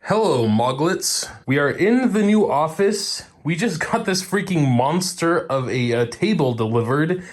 Hello, Moglets. We are in the new office. We just got this freaking monster of a table delivered.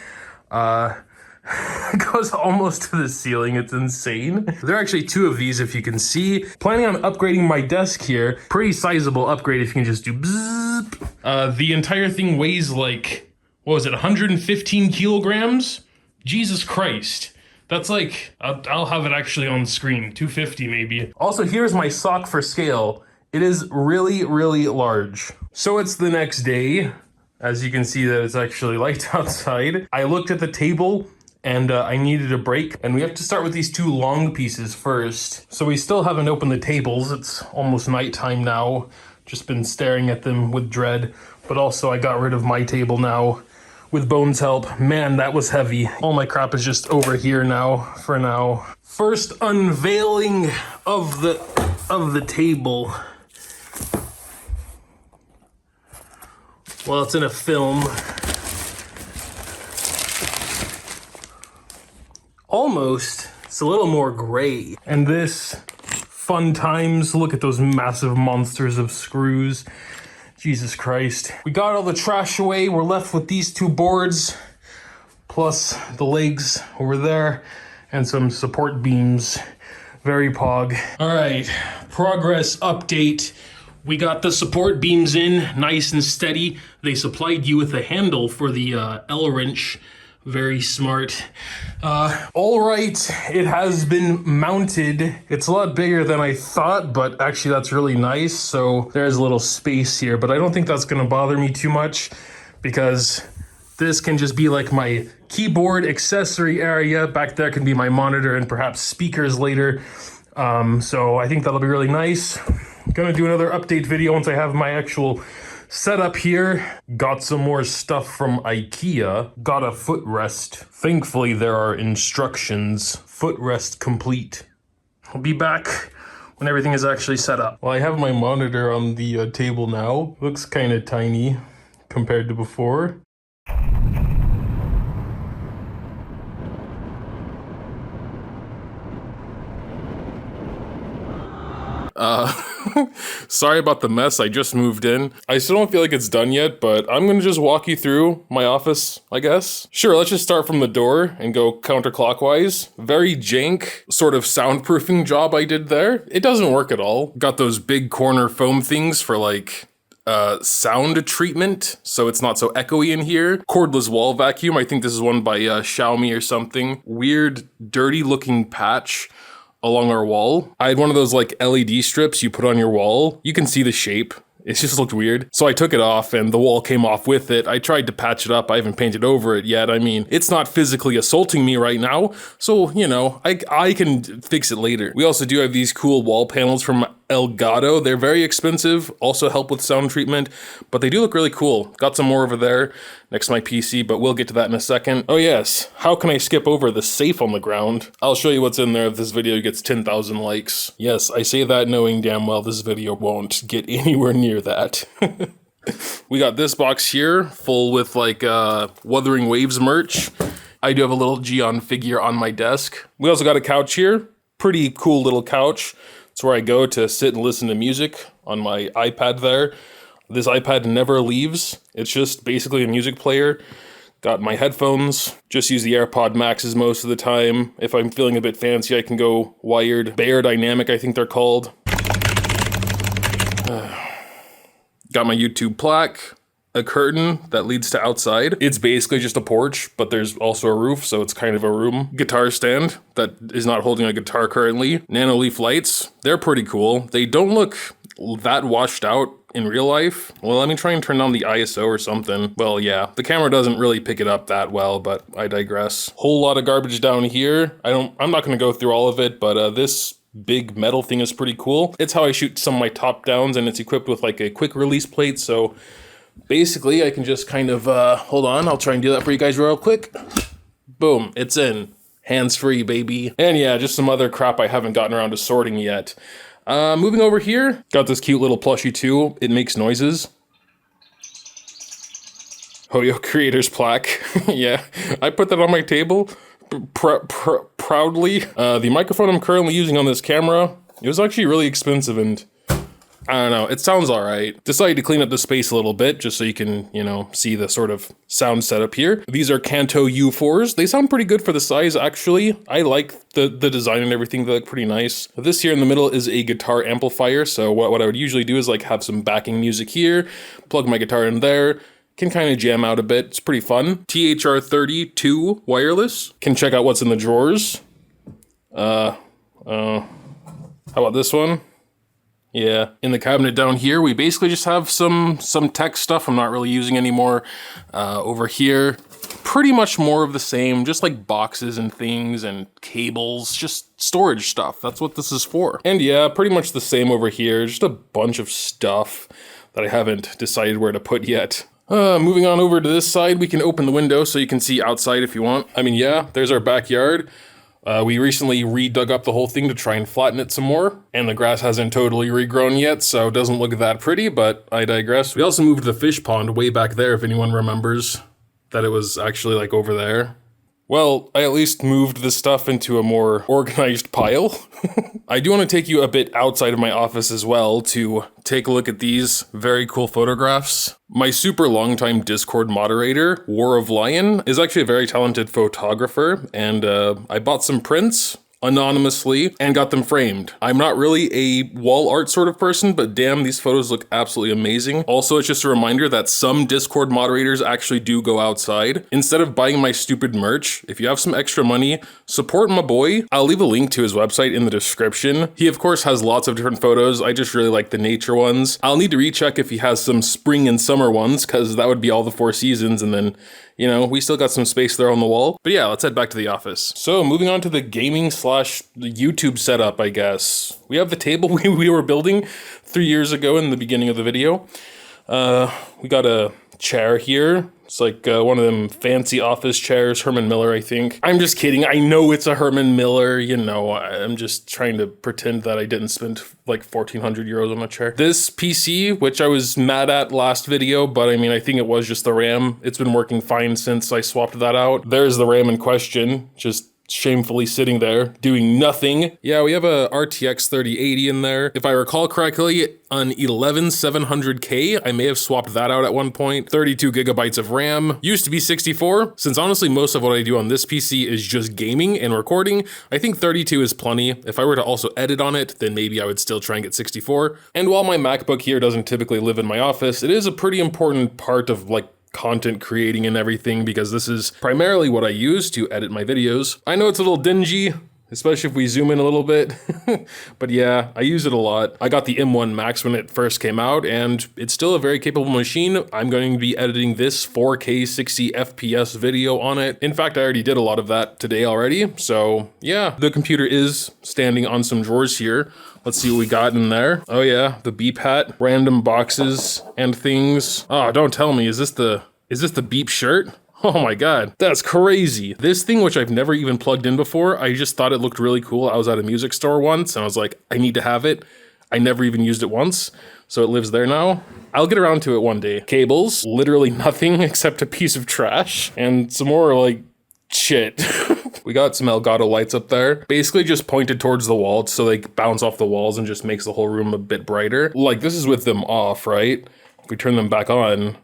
It goes almost to the ceiling. It's insane. There are actually two of these, if you can see. Planning on upgrading my desk here. Pretty sizable upgrade if you can just do bzzz. The entire thing weighs like, what was it, 115 kilograms? Jesus Christ. That's like, I'll have it actually on the screen, 250 maybe. Also, here's my sock for scale. It is really, really large. So it's the next day. As you can see that it's actually light outside. I looked at the table and I needed a break. And we have to start with these two long pieces first. So we still haven't opened the tables. It's almost nighttime now. Just been staring at them with dread. But also I got rid of my table now. With Bones' help. Man, that was heavy. All my crap is just over here now, for now. First unveiling of the table. Well, it's in a film. Almost. It's a little more gray. And this, fun times. Look at those massive monsters of screws. Jesus Christ. We got all the trash away. We're left with these two boards, plus the legs over there, and some support beams. Very pog. All right, progress update. We got the support beams in, nice and steady. They supplied you with a handle for the L-wrench. Very smart. All right, it has been mounted. It's a lot bigger than I thought, but actually that's really nice. So there's a little space here, but I don't think that's gonna bother me too much because this can just be like my keyboard accessory area. Back there can be my monitor and perhaps speakers later. So I think that'll be really nice. Gonna do another update video once I have my actual setup here. Got some more stuff from IKEA. Got a footrest. Thankfully there are instructions. Footrest complete. I'll be back when everything is actually set up. Well, I have my monitor on the table now. Looks kind of tiny compared to before. Sorry about the mess, I just moved in. I still don't feel like it's done yet, but I'm gonna just walk you through my office, I guess. Sure, let's just start from the door and go counterclockwise. Very jank sort of soundproofing job I did there. It doesn't work at all. Got those big corner foam things for like sound treatment, so it's not so echoey in here. Cordless wall vacuum, I think this is one by Xiaomi or something. Weird, dirty looking patch along our wall. I had one of those like LED strips you put on your wall. You can see the shape. It just looked weird. So I took it off and the wall came off with it. I tried to patch it up. I haven't painted over it yet. I mean, it's not physically assaulting me right now. So, you know, I can fix it later. We also do have these cool wall panels from Elgato. They're very expensive, also help with sound treatment, but they do look really cool. Got some more over there next to my PC, but we'll get to that in a second. Oh yes, how can I skip over the safe on the ground? I'll show you what's in there if this video gets 10,000 likes. Yes, I say that knowing damn well this video won't get anywhere near that. We got this box here full with like Wuthering Waves merch. I do have a little Gion figure on my desk. We also got a couch here. Pretty cool little couch. It's where I go to sit and listen to music on my iPad there. This iPad never leaves. It's just basically a music player. Got my headphones. Just use the Airpod Maxes most of the time. If I'm feeling a bit fancy, I can go wired. Beyerdynamic, I think they're called. Got my YouTube plaque. A curtain that leads to outside. It's basically just a porch, but there's also a roof, so it's kind of a room. Guitar stand that is not holding a guitar currently. Nanoleaf Lights, they're pretty cool. They don't look that washed out in real life. Well, let me try and turn on the ISO or something. Well, yeah, the camera doesn't really pick it up that well, but I digress. Whole lot of garbage down here. I'm not gonna go through all of it, but this big metal thing is pretty cool. It's how I shoot some of my top downs, and it's equipped with like a quick release plate, so basically, I can just kind of, hold on, I'll try and do that for you guys real quick. Boom, it's in. Hands-free, baby. And yeah, just some other crap I haven't gotten around to sorting yet. Moving over here, got this cute little plushie too. It makes noises. Hoyocreators Plaque. Yeah, I put that on my table proudly. The microphone I'm currently using on this camera, it was actually really expensive and I don't know, it sounds all right. Decided to clean up the space a little bit just so you can, you know, see the sort of sound setup here. These are Kanto U4s. They sound pretty good for the size, actually. I like the design and everything. They look pretty nice. This here in the middle is a guitar amplifier. So what I would usually do is like have some backing music here, plug my guitar in there, can kind of jam out a bit. It's pretty fun. THR32 wireless. Can check out what's in the drawers. How about this one? Yeah, in the cabinet down here, we basically just have some tech stuff I'm not really using anymore. Over here, pretty much more of the same, just like boxes and things and cables, just storage stuff. That's what this is for. And yeah, pretty much the same over here, just a bunch of stuff that I haven't decided where to put yet. Moving on over to this side, we can open the window so you can see outside if you want. I mean, yeah, there's our backyard. We recently redug up the whole thing to try and flatten it some more, and the grass hasn't totally regrown yet, so it doesn't look that pretty, but I digress. We also moved the fish pond way back there, if anyone remembers that it was actually like over there. Well, I at least moved the stuff into a more organized pile. I do want to take you a bit outside of my office as well to take a look at these very cool photographs. My super long-time Discord moderator, War of Lion, is actually a very talented photographer, and I bought some prints anonymously and got them framed. I'm not really a wall art sort of person, but damn, these photos look absolutely amazing. Also, it's just a reminder that some Discord moderators actually do go outside. Instead of buying my stupid merch, if you have some extra money, support my boy. I'll leave a link to his website in the description. He of course has lots of different photos. I just really like the nature ones. I'll need to recheck if he has some spring and summer ones, because that would be all the 4 seasons, and then, you know, we still got some space there on the wall. But yeah, let's head back to the office. So moving on to the gaming / YouTube setup, I guess. We have the table we were building 3 years ago in the beginning of the video. We got a chair here. It's like one of them fancy office chairs, Herman Miller, I think. I'm just kidding. I know it's a Herman Miller. You know, I'm just trying to pretend that I didn't spend like 1,400 euros on a chair. This PC, which I was mad at last video, but I mean, I think it was just the RAM. It's been working fine since I swapped that out. There's the RAM in question, just shamefully sitting there doing nothing. Yeah, we have a RTX 3080 in there. If I recall correctly, an 11700K, I may have swapped that out at one point. 32 gigabytes of RAM. Used to be 64. Since honestly most of what I do on this PC is just gaming and recording, I think 32 is plenty. If I were to also edit on it, then maybe I would still try and get 64. And while my MacBook here doesn't typically live in my office, it is a pretty important part of like content creating and everything, because this is primarily what I use to edit my videos. I know it's a little dingy, especially if we zoom in a little bit, but yeah, I use it a lot. I got the M1 Max when it first came out, and it's still a very capable machine. I'm going to be editing this 4K 60 FPS video on it. In fact, I already did a lot of that today already, so yeah. The computer is standing on some drawers here. Let's see what we got in there. Oh yeah, the beep hat, random boxes and things. Oh, don't tell me, is this the beep shirt? Oh my god, that's crazy. This thing, which I've never even plugged in before, I just thought it looked really cool. I was at a music store once and I was like, I need to have it. I never even used it once, so it lives there now. I'll get around to it one day. Cables, literally nothing except a piece of trash and some more like shit. We got some Elgato lights up there, basically just pointed towards the wall so they bounce off the walls and just makes the whole room a bit brighter. Like, this is with them off, right? If we turn them back on,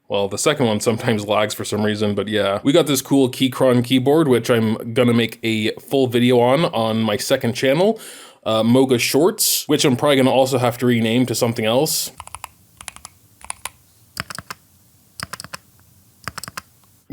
well, the second one sometimes lags for some reason, but yeah. We got this cool Keychron keyboard, which I'm gonna make a full video on my second channel, Moga Shorts, which I'm probably gonna also have to rename to something else.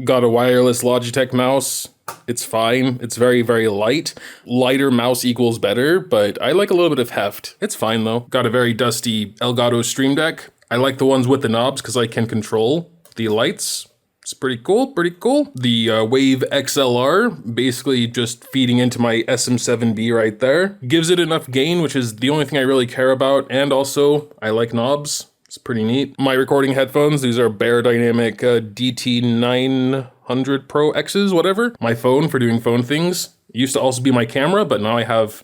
Got a wireless Logitech mouse. It's fine. It's very, very light. Lighter mouse equals better, but I like a little bit of heft. It's fine though. Got a very dusty Elgato Stream Deck. I like the ones with the knobs because I can control the lights. It's pretty cool, pretty cool. The Wave XLR, basically just feeding into my SM7B right there. Gives it enough gain, which is the only thing I really care about, and also I like knobs. It's pretty neat. My recording headphones, these are Beyerdynamic DT900 Pro X's, whatever. My phone for doing phone things. It used to also be my camera, but now I have,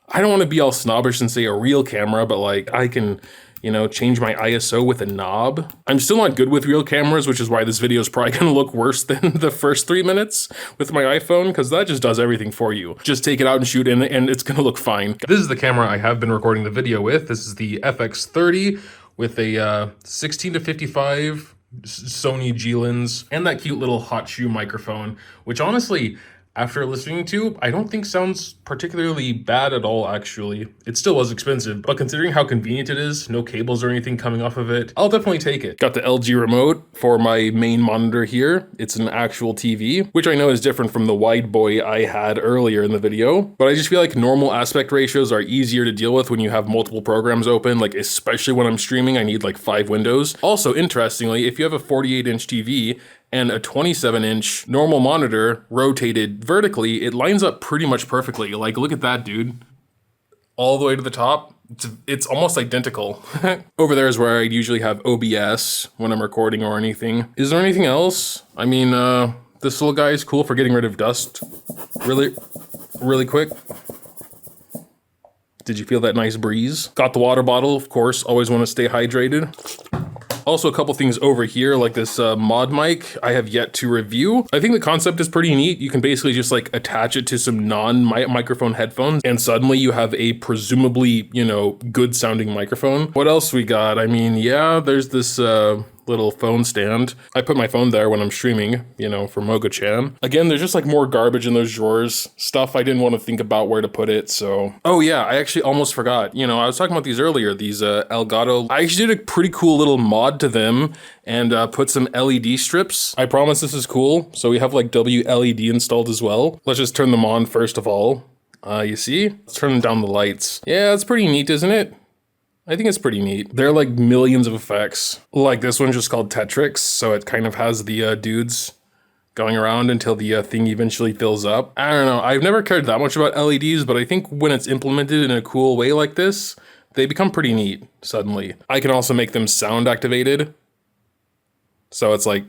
I don't want to be all snobbish and say a real camera, but like I can you know, change my ISO with a knob. I'm still not good with real cameras, which is why this video is probably gonna look worse than the first 3 minutes with my iPhone, because that just does everything for you. Just take it out and shoot in and it's gonna look fine. This is the camera I have been recording the video with. This is the FX30 with a 16-55 Sony G lens and that cute little hot shoe microphone, which honestly, after listening to, I don't think sounds particularly bad at all, actually. It still was expensive, but considering how convenient it is, no cables or anything coming off of it, I'll definitely take it. Got the LG remote for my main monitor here. It's an actual TV, which I know is different from the wide boy I had earlier in the video, but I just feel like normal aspect ratios are easier to deal with when you have multiple programs open, like especially when I'm streaming, I need like 5 windows. Also, interestingly, if you have a 48-inch TV, and a 27-inch normal monitor rotated vertically, it lines up pretty much perfectly. Like, look at that, dude. All the way to the top. It's almost identical. Over there is where I'd usually have OBS when I'm recording or anything. Is there anything else? I mean, this little guy is cool for getting rid of dust really quick. Did you feel that nice breeze? Got the water bottle, of course. Always want to stay hydrated. Also, a couple things over here, like this mod mic I have yet to review. I think the concept is pretty neat. You can basically just like attach it to some non-microphone headphones and suddenly you have a presumably, you know, good sounding microphone. What else we got? I mean, yeah, there's this little phone stand. I put my phone there when I'm streaming, you know, for Mogo-chan. Again, there's just like more garbage in those drawers. Stuff I didn't want to think about where to put it, so. Oh yeah, I actually almost forgot. You know, I was talking about these earlier, these Elgato. I actually did a pretty cool little mod to them and put some LED strips. I promise this is cool. So we have like WLED installed as well. Let's just turn them on first of all. You see? Let's turn down the lights. Yeah, it's pretty neat, isn't it? I think it's pretty neat. There are like millions of effects. Like this one's just called Tetrix, so it kind of has the dudes going around until the thing eventually fills up. I don't know, I've never cared that much about LEDs, but I think when it's implemented in a cool way like this, they become pretty neat suddenly. I can also make them sound activated. So it's like,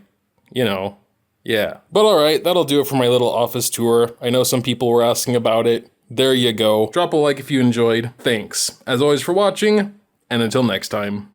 you know, yeah. But all right, that'll do it for my little office tour. I know some people were asking about it. There you go. Drop a like if you enjoyed. Thanks, as always, for watching. And until next time.